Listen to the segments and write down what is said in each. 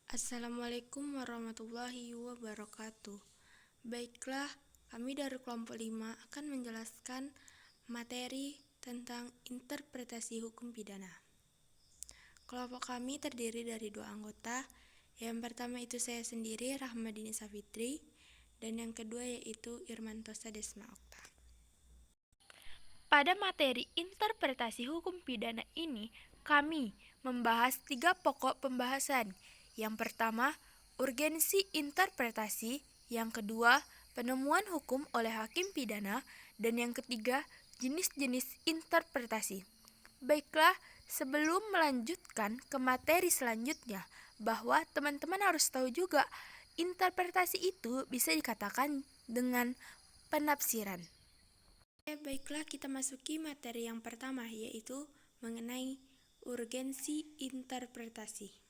Assalamualaikum warahmatullahi wabarakatuh. Baiklah, kami dari kelompok 5 akan menjelaskan materi tentang interpretasi hukum pidana. Kelompok kami terdiri dari 2 anggota. Yang pertama itu saya sendiri, Rahmadini Safitri, dan yang kedua yaitu Irmantosa Desma Okta. Pada materi interpretasi hukum pidana ini, kami membahas 3 pokok pembahasan. Yang pertama, urgensi interpretasi. Yang kedua, penemuan hukum oleh hakim pidana. Dan yang ketiga, jenis-jenis interpretasi. Baiklah, sebelum melanjutkan ke materi selanjutnya, bahwa teman-teman harus tahu juga, interpretasi itu bisa dikatakan dengan penafsiran. Baiklah, kita masuki materi yang pertama, yaitu mengenai urgensi interpretasi.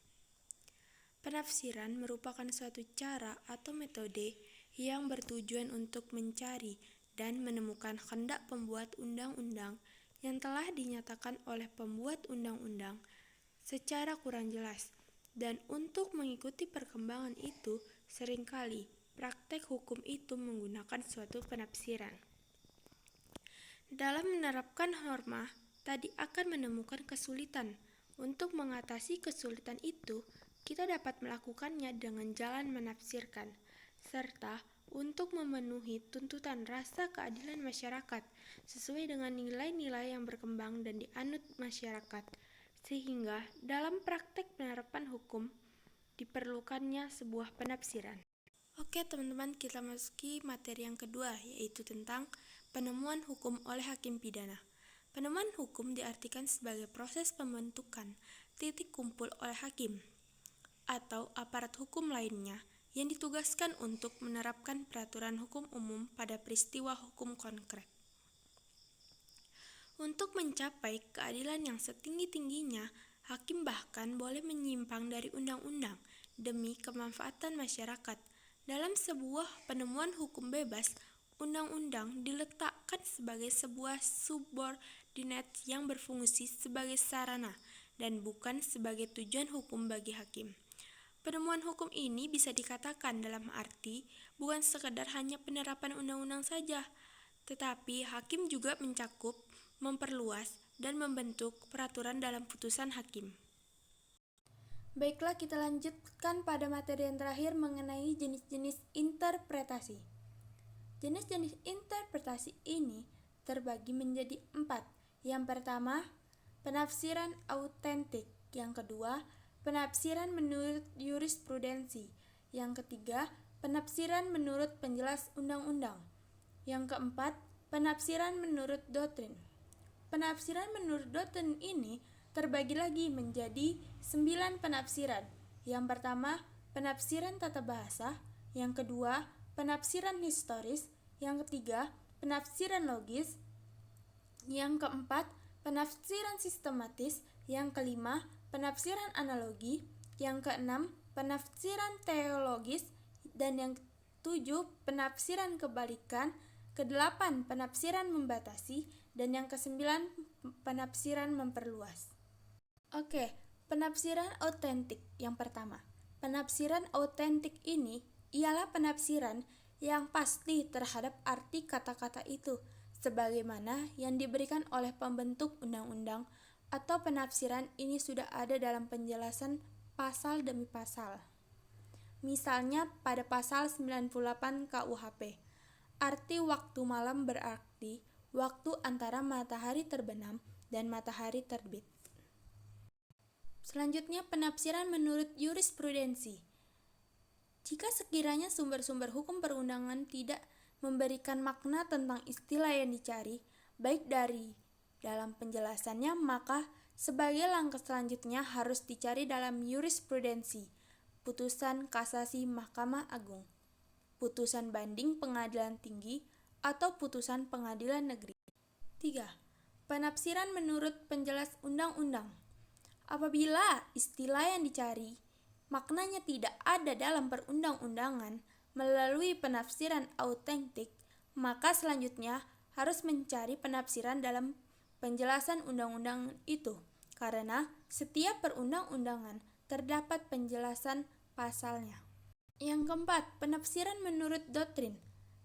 Penafsiran merupakan suatu cara atau metode yang bertujuan untuk mencari dan menemukan kehendak pembuat undang-undang yang telah dinyatakan oleh pembuat undang-undang secara kurang jelas. Dan untuk mengikuti perkembangan itu, seringkali praktek hukum itu menggunakan suatu penafsiran. Dalam menerapkan norma, tadi akan menemukan kesulitan. Untuk mengatasi kesulitan itu, kita dapat melakukannya dengan jalan menafsirkan, serta untuk memenuhi tuntutan rasa keadilan masyarakat sesuai dengan nilai-nilai yang berkembang dan dianut masyarakat, sehingga dalam praktek penerapan hukum diperlukannya sebuah penafsiran. Oke teman-teman, kita masuki materi yang kedua, yaitu tentang penemuan hukum oleh hakim pidana. Penemuan hukum diartikan sebagai proses pembentukan titik kumpul oleh hakim atau aparat hukum lainnya yang ditugaskan untuk menerapkan peraturan hukum umum pada peristiwa hukum konkret. Untuk mencapai keadilan yang setinggi-tingginya, hakim bahkan boleh menyimpang dari undang-undang demi kemanfaatan masyarakat. Dalam sebuah penemuan hukum bebas, undang-undang diletakkan sebagai sebuah subordinat yang berfungsi sebagai sarana dan bukan sebagai tujuan hukum bagi hakim. Penemuan hukum ini bisa dikatakan dalam arti bukan sekedar hanya penerapan undang-undang saja, tetapi hakim juga mencakup, memperluas, dan membentuk peraturan dalam putusan hakim. Baiklah, kita lanjutkan pada materi yang terakhir mengenai jenis-jenis interpretasi. Jenis-jenis interpretasi ini terbagi menjadi 4. Yang pertama, penafsiran autentik. Yang kedua, penafsiran menurut jurisprudensi. Yang ketiga, penafsiran menurut penjelas undang-undang. Yang keempat, penafsiran menurut doktrin. Penafsiran menurut doktrin ini terbagi lagi menjadi 9 penafsiran. Yang pertama, penafsiran tata bahasa. Yang kedua, penafsiran historis. Yang ketiga, penafsiran logis. Yang keempat, penafsiran sistematis. Yang kelima, penafsiran analogi. Yang keenam, penafsiran teologis. Dan yang ketujuh, penafsiran kebalikan. Kedelapan, penafsiran membatasi. Dan yang kesembilan, penafsiran memperluas. Oke, penafsiran autentik yang pertama. Penafsiran autentik ini ialah penafsiran yang pasti terhadap arti kata-kata itu, sebagaimana yang diberikan oleh pembentuk undang-undang, atau penafsiran ini sudah ada dalam penjelasan pasal demi pasal. Misalnya pada pasal 98 KUHP, arti waktu malam berarti waktu antara matahari terbenam dan matahari terbit. Selanjutnya, penafsiran menurut jurisprudensi. Jika sekiranya sumber-sumber hukum perundangan tidak memberikan makna tentang istilah yang dicari, baik dari dalam penjelasannya, maka sebagai langkah selanjutnya harus dicari dalam jurisprudensi, putusan kasasi Mahkamah Agung, putusan banding pengadilan tinggi, atau putusan pengadilan negeri. 3. Penafsiran menurut penjelas undang-undang. Apabila istilah yang dicari maknanya tidak ada dalam perundang-undangan melalui penafsiran autentik, maka selanjutnya harus mencari penafsiran dalam penjelasan undang-undang itu, karena setiap perundang-undangan terdapat penjelasan pasalnya. Yang keempat, penafsiran menurut doktrin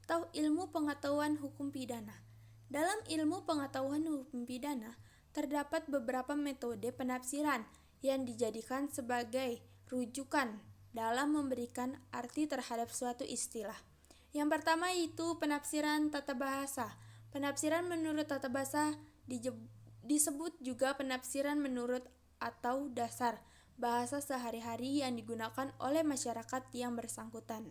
atau ilmu pengetahuan hukum pidana. Dalam ilmu pengetahuan hukum pidana, terdapat beberapa metode penafsiran yang dijadikan sebagai rujukan dalam memberikan arti terhadap suatu istilah. Yang pertama yaitu penafsiran tata bahasa. Penafsiran menurut tata bahasa disebut juga penafsiran menurut atau dasar bahasa sehari-hari yang digunakan oleh masyarakat yang bersangkutan.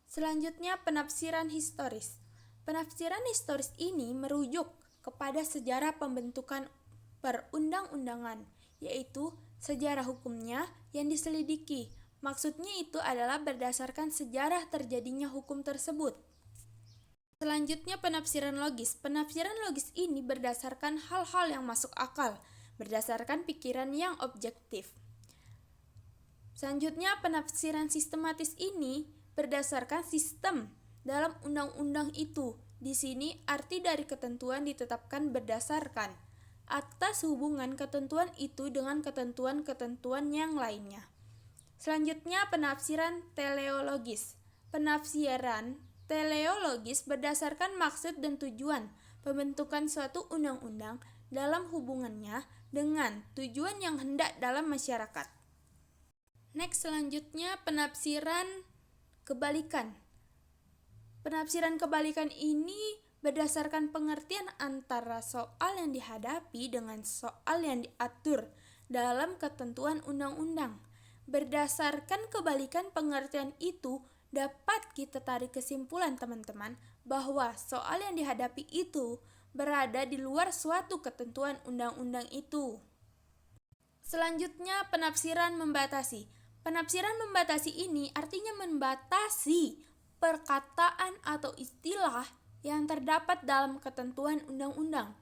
Selanjutnya, penafsiran historis. Penafsiran historis ini merujuk kepada sejarah pembentukan perundang-undangan, yaitu sejarah hukumnya yang diselidiki. Maksudnya itu adalah berdasarkan sejarah terjadinya hukum tersebut. Selanjutnya, penafsiran logis. Penafsiran logis ini berdasarkan hal-hal yang masuk akal, berdasarkan pikiran yang objektif. Selanjutnya, penafsiran sistematis ini berdasarkan sistem dalam undang-undang itu. Di sini arti dari ketentuan ditetapkan berdasarkan atas hubungan ketentuan itu dengan ketentuan-ketentuan yang lainnya. Selanjutnya, penafsiran teleologis. Penafsiran teleologis berdasarkan maksud dan tujuan pembentukan suatu undang-undang dalam hubungannya dengan tujuan yang hendak dalam masyarakat. Next, selanjutnya penafsiran kebalikan. Penafsiran kebalikan ini berdasarkan pengertian antara soal yang dihadapi dengan soal yang diatur dalam ketentuan undang-undang. Berdasarkan kebalikan pengertian itu, dapat kita tarik kesimpulan teman-teman bahwa soal yang dihadapi itu berada di luar suatu ketentuan undang-undang itu. Selanjutnya, penafsiran membatasi. Penafsiran membatasi ini artinya membatasi perkataan atau istilah yang terdapat dalam ketentuan undang-undang.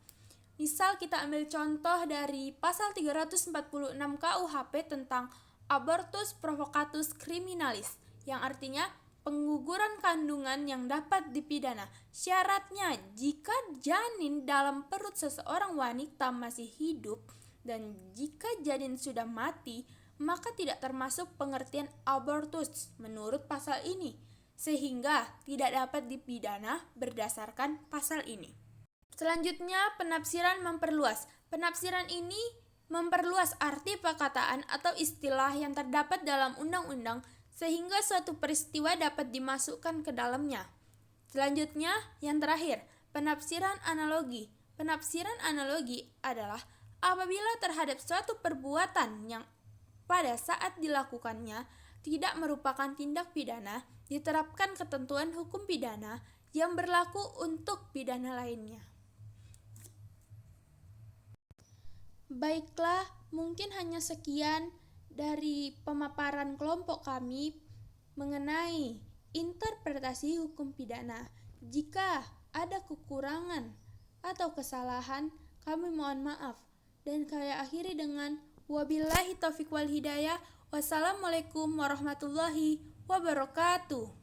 Misal kita ambil contoh dari pasal 346 KUHP tentang abortus provocatus criminalis, yang artinya pengguguran kandungan yang dapat dipidana. Syaratnya, jika janin dalam perut seseorang wanita masih hidup dan jika janin sudah mati, maka tidak termasuk pengertian abortus menurut pasal ini, sehingga tidak dapat dipidana berdasarkan pasal ini. Selanjutnya, penafsiran memperluas. Penafsiran ini memperluas arti perkataan atau istilah yang terdapat dalam undang-undang sehingga suatu peristiwa dapat dimasukkan ke dalamnya. Selanjutnya, yang terakhir, penafsiran analogi. Penafsiran analogi adalah apabila terhadap suatu perbuatan yang pada saat dilakukannya tidak merupakan tindak pidana, diterapkan ketentuan hukum pidana yang berlaku untuk pidana lainnya. Baiklah, mungkin hanya sekian dari pemaparan kelompok kami mengenai interpretasi hukum pidana. Jika ada kekurangan atau kesalahan, kami mohon maaf. Dan saya akhiri dengan wabillahi taufiq wal hidayah. Wassalamualaikum warahmatullahi wabarakatuh.